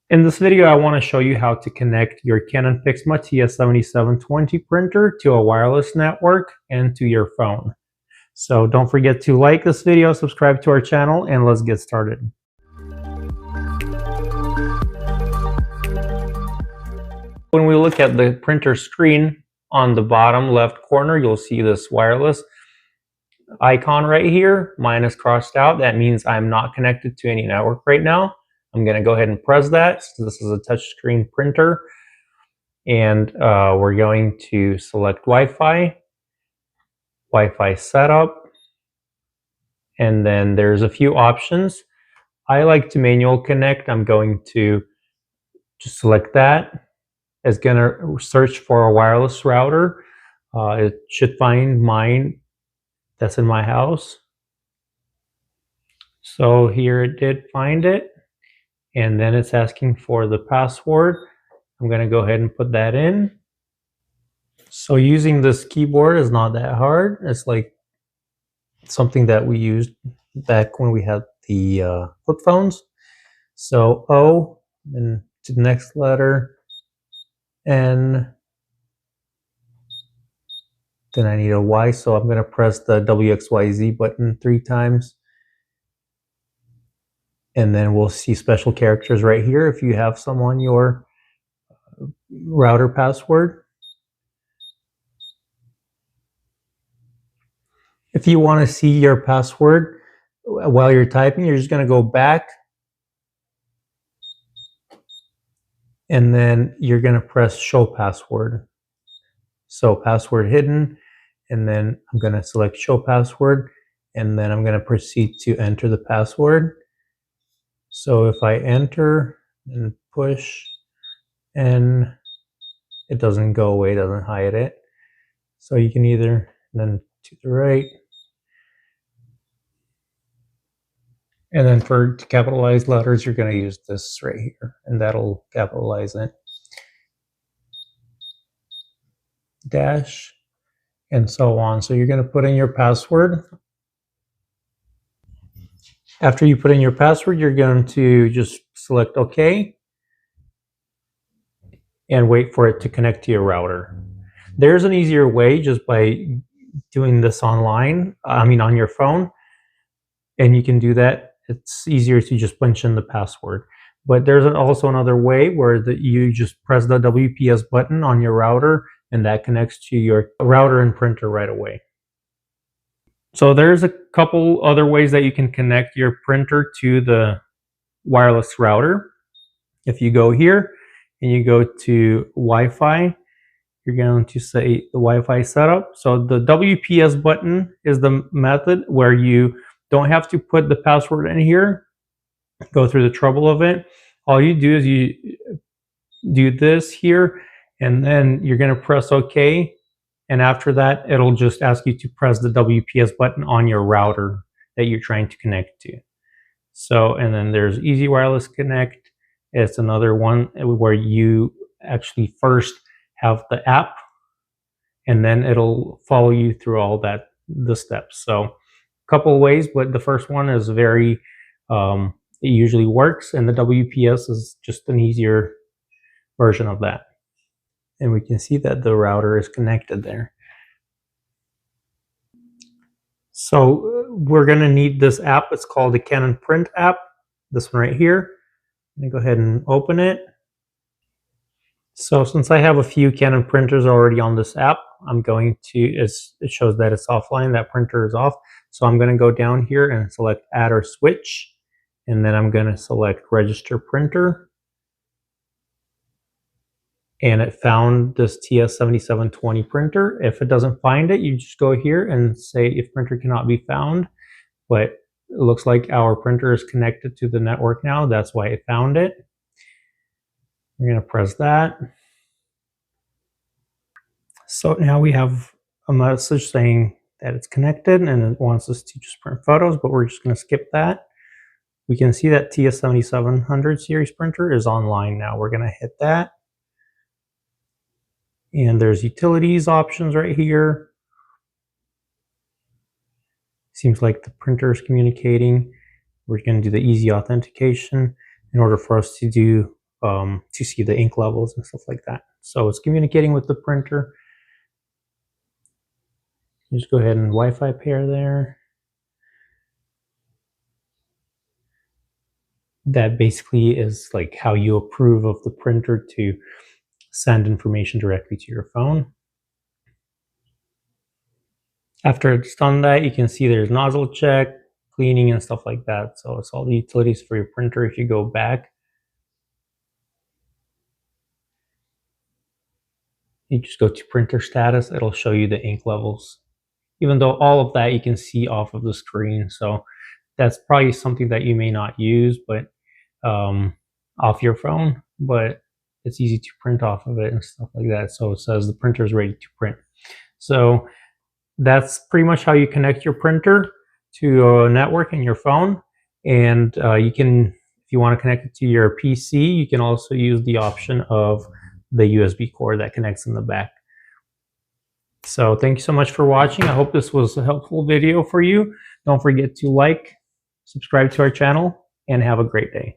In this video, I want to show you how to connect your Canon Pixma TS7720 printer to a wireless network and to your phone. So don't forget to like this video, subscribe to our channel, and let's get started. When we look at the printer screen, on the bottom left corner, you'll see this wireless icon right here. Mine is crossed out. That means I'm not connected to any network right now. I'm going to go ahead and press that. So this is a touchscreen printer. And we're going to select Wi-Fi, Wi-Fi setup, and then there's a few options. I like to manual connect. I'm going to just select that. It's going to search for a wireless router. It should find mine that's in my house. So here it did find it. And then it's asking for the password. I'm going to go ahead and put that in. So using this keyboard is not that hard. It's like something that we used back when we had the flip phones. So O, then to the next letter, N, then I need a Y, so I'm going to press the WXYZ button 3 times. And then we'll see special characters right here if you have some on your router password. If you want to see your password while you're typing, you're just going to go back. And then you're going to press show password. So password hidden. And then I'm going to select show password. And then I'm going to proceed to enter the password. So if I enter and push, and it doesn't go away, doesn't hide it. So you can either, then to the right. And then for capitalized letters, you're going to use this right here, and that'll capitalize it. Dash, and so on. So you're going to put in your password. After you put in your password, you're going to just select OK and wait for it to connect to your router. There's an easier way just by doing this online, on your phone, and you can do that. It's easier to just punch in the password. But there's also another way where you just press the WPS button on your router, and that connects to your router and printer right away. So there's a couple other ways that you can connect your printer to the wireless router. If you go here and you go to Wi-Fi, you're going to say the Wi-Fi setup. So the WPS button is the method where you don't have to put the password in here, go through the trouble of it. All you do is you do this here, and then you're going to press OK. And after that, it'll just ask you to press the WPS button on your router that you're trying to connect to. So, and then there's Easy Wireless Connect. It's another one where you actually first have the app, and then it'll follow you through all the steps. So a couple of ways, but the first one is very, it usually works, and the WPS is just an easier version of that. And we can see that the router is connected there. So we're going to need this app. It's called the Canon Print app. This one right here. I'm going to go ahead and open it. So since I have a few Canon printers already on this app, I'm going to, it shows that it's offline, that printer is off. So I'm going to go down here and select add or switch. And then I'm going to select register printer. And it found this TS7720 printer. If it doesn't find it, you just go here and say if printer cannot be found. But it looks like our printer is connected to the network now. That's why it found it. We're going to press that. So now we have a message saying that it's connected, and it wants us to just print photos, but we're just going to skip that. We can see that TS7700 series printer is online now. We're going to hit that. And there's utilities options right here. Seems like the printer is communicating. We're going to do the easy authentication. In order for us to do to see the ink levels and stuff like that. So it's communicating with the printer. Just go ahead and Wi-Fi pair there. That basically is like how you approve of the printer to send information directly to your phone. After it's done that, you can see there's nozzle check, cleaning, and stuff like that. So it's all the utilities for your printer. If you go back, you just go to printer status, it'll show you the ink levels. Even though all of that you can see off of the screen. So that's probably something that you may not use, but off your phone, but it's easy to print off of it and stuff like that. So it says the printer is ready to print. So that's pretty much how you connect your printer to a network in your phone. And you can, if you want to connect it to your PC, you can also use the option of the USB cord that connects in the back. So thank you so much for watching. I hope this was a helpful video for you. Don't forget to like, subscribe to our channel, and have a great day.